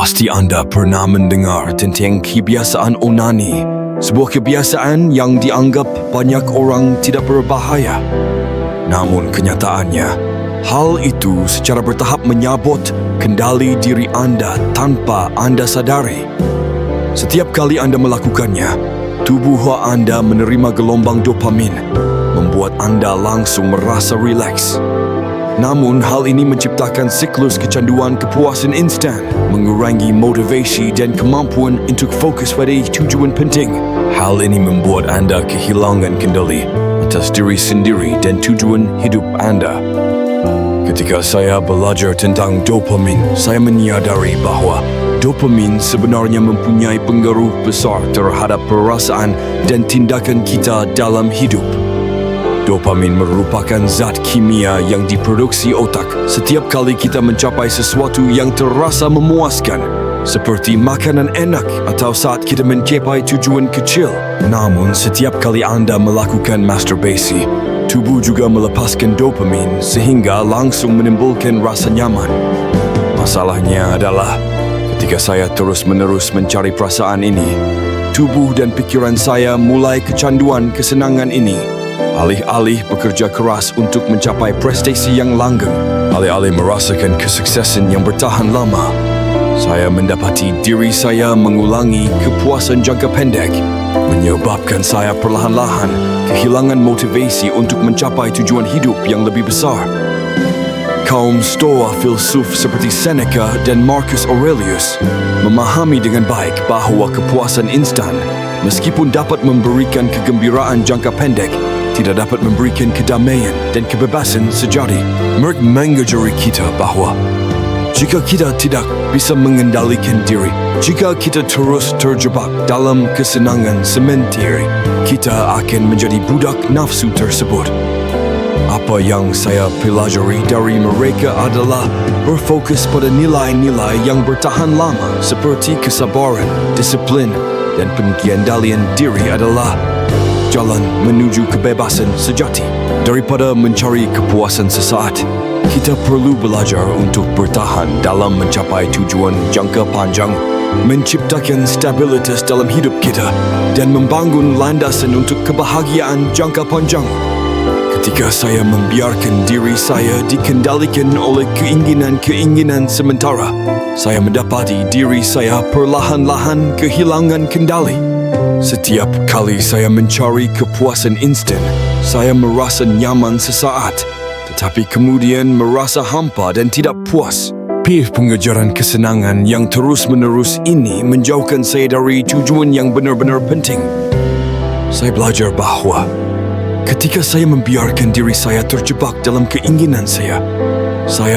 Pasti anda pernah mendengar tentang kebiasaan onani, sebuah kebiasaan yang dianggap banyak orang tidak berbahaya. Namun kenyataannya, hal itu secara bertahap menyabot kendali diri anda tanpa anda sadari. Setiap kali anda melakukannya, tubuh anda menerima gelombang dopamin, membuat anda langsung merasa rileks. Namun, hal ini menciptakan siklus kecanduan kepuasan instan, mengurangi motivasi dan kemampuan untuk fokus pada tujuan penting. Hal ini membuat anda kehilangan kendali atas diri sendiri dan tujuan hidup anda. Ketika saya belajar tentang dopamin, saya menyadari bahwa dopamin sebenarnya mempunyai pengaruh besar terhadap perasaan dan tindakan kita dalam hidup. Dopamin merupakan zat kimia yang diproduksi otak setiap kali kita mencapai sesuatu yang terasa memuaskan, seperti makanan enak atau saat kita mencapai tujuan kecil. Namun, setiap kali anda melakukan masturbasi, tubuh juga melepaskan dopamin sehingga langsung menimbulkan rasa nyaman. Masalahnya adalah, ketika saya terus-menerus mencari perasaan ini, tubuh dan pikiran saya mulai kecanduan kesenangan ini. Alih-alih bekerja keras untuk mencapai prestasi yang langgeng, alih-alih merasakan kesuksesan yang bertahan lama, saya mendapati diri saya mengulangi kepuasan jangka pendek, menyebabkan saya perlahan-lahan kehilangan motivasi untuk mencapai tujuan hidup yang lebih besar. Kaum Stoa filsuf seperti Seneca dan Marcus Aurelius memahami dengan baik bahawa kepuasan instan, meskipun dapat memberikan kegembiraan jangka pendek, tidak dapat memberikan kedamaian dan kebebasan sejati. Mereka mengajari kita bahawa jika kita tidak bisa mengendalikan diri, jika kita terus terjebak dalam kesenangan sementara, kita akan menjadi budak nafsu tersebut. Apa yang saya pelajari dari mereka adalah berfokus pada nilai-nilai yang bertahan lama seperti kesabaran, disiplin, dan pengendalian diri adalah jalan menuju kebebasan sejati. Daripada mencari kepuasan sesaat, kita perlu belajar untuk bertahan dalam mencapai tujuan jangka panjang, menciptakan stabilitas dalam hidup kita, dan membangun landasan untuk kebahagiaan jangka panjang. Ketika saya membiarkan diri saya dikendalikan oleh keinginan-keinginan sementara, saya mendapati diri saya perlahan-lahan kehilangan kendali. Setiap kali saya mencari kepuasan instan, saya merasa nyaman sesaat, tetapi kemudian merasa hampa dan tidak puas. Pengejaran kesenangan yang terus-menerus ini menjauhkan saya dari tujuan yang benar-benar penting. Saya belajar bahawa ketika saya membiarkan diri saya terjebak dalam keinginan saya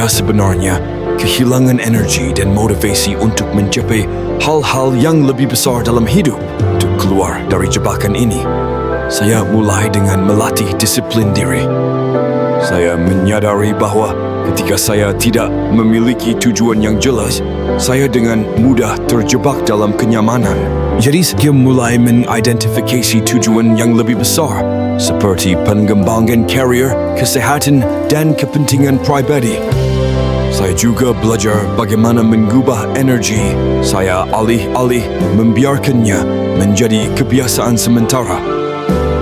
sebenarnya kehilangan energi dan motivasi untuk mencapai hal-hal yang lebih besar dalam hidup. Untuk keluar dari jebakan ini, saya mulai dengan melatih disiplin diri. Saya menyadari bahawa ketika saya tidak memiliki tujuan yang jelas, saya dengan mudah terjebak dalam kenyamanan. Jadi saya mulai mengidentifikasi tujuan yang lebih besar, seperti pengembangan karier, kesehatan, dan kepentingan pribadi. Saya juga belajar bagaimana mengubah energi saya alih-alih membiarkannya menjadi kebiasaan sementara.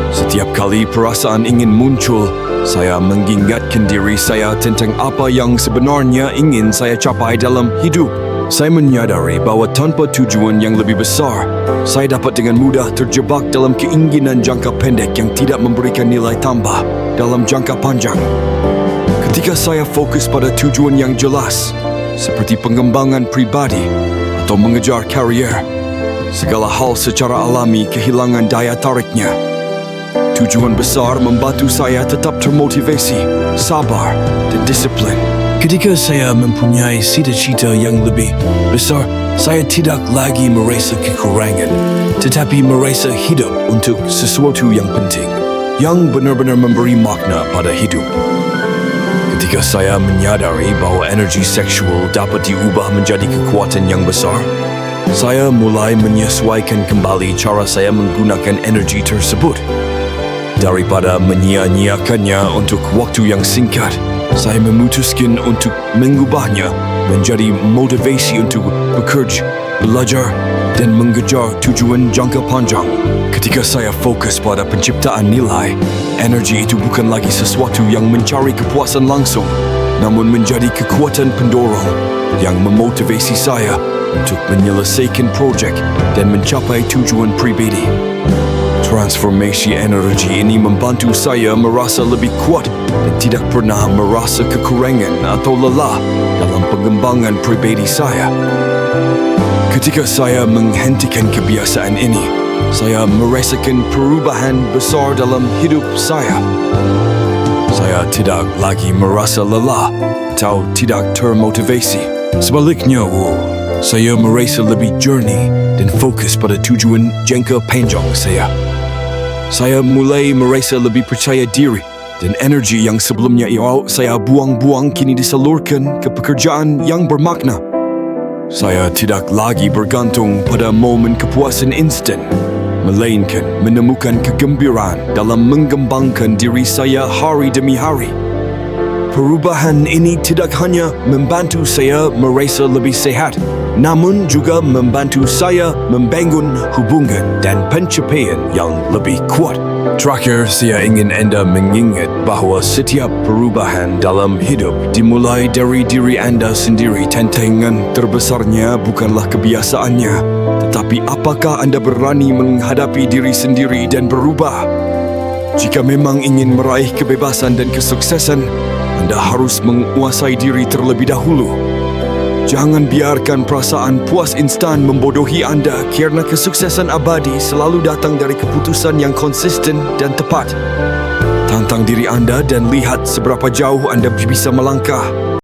Setiap kali perasaan ingin muncul, saya mengingatkan diri saya tentang apa yang sebenarnya ingin saya capai dalam hidup. Saya menyadari bahawa tanpa tujuan yang lebih besar, saya dapat dengan mudah terjebak dalam keinginan jangka pendek yang tidak memberikan nilai tambah dalam jangka panjang. Ketika saya fokus pada tujuan yang jelas, seperti pengembangan pribadi atau mengejar karier, segala hal secara alami kehilangan daya tariknya. Tujuan besar membantu saya tetap termotivasi, sabar, dan disiplin. Ketika saya mempunyai cita-cita yang lebih besar, saya tidak lagi merasa kekurangan, tetapi merasa hidup untuk sesuatu yang penting, yang benar-benar memberi makna pada hidup. Ketika saya menyadari bahawa energi seksual dapat diubah menjadi kekuatan yang besar, saya mulai menyesuaikan kembali cara saya menggunakan energi tersebut. Daripada menyia-nyiakannya untuk waktu yang singkat, Saya memutuskan untuk mengubahnya menjadi motivasi untuk bekerja, belajar dan mengejar tujuan jangka panjang. Ketika saya fokus pada penciptaan nilai, energi itu bukan lagi sesuatu yang mencari kepuasan langsung, namun menjadi kekuatan pendorong yang memotivasi saya untuk menyelesaikan projek dan mencapai tujuan pribadi. Transformasi energi ini membantu saya merasa lebih kuat dan tidak pernah merasa kekurangan atau lelah dalam pengembangan pribadi saya. Ketika saya menghentikan kebiasaan ini, saya merasakan perubahan besar dalam hidup saya. Saya tidak lagi merasa lelah atau tidak termotivasi. Sebaliknya, saya merasa lebih jernih dan fokus pada tujuan jangka panjang saya. Saya mulai merasa lebih percaya diri dan energi yang sebelumnya saya buang-buang kini disalurkan ke pekerjaan yang bermakna. Saya tidak lagi bergantung pada momen kepuasan instan, melainkan menemukan kegembiraan dalam mengembangkan diri saya hari demi hari. Perubahan ini tidak hanya membantu saya merasa lebih sehat, namun juga membantu saya membangun hubungan dan pencapaian yang lebih kuat. Terakhir, saya ingin Anda mengingat bahawa setiap perubahan dalam hidup dimulai dari diri Anda sendiri. Tantangan terbesarnya bukanlah kebiasaannya, tetapi apakah Anda berani menghadapi diri sendiri dan berubah. Jika memang ingin meraih kebebasan dan kesuksesan, Anda harus menguasai diri terlebih dahulu. Jangan biarkan perasaan puas instan membodohi Anda kerana kesuksesan abadi selalu datang dari keputusan yang konsisten dan tepat. Tantang diri Anda dan lihat seberapa jauh Anda bisa melangkah.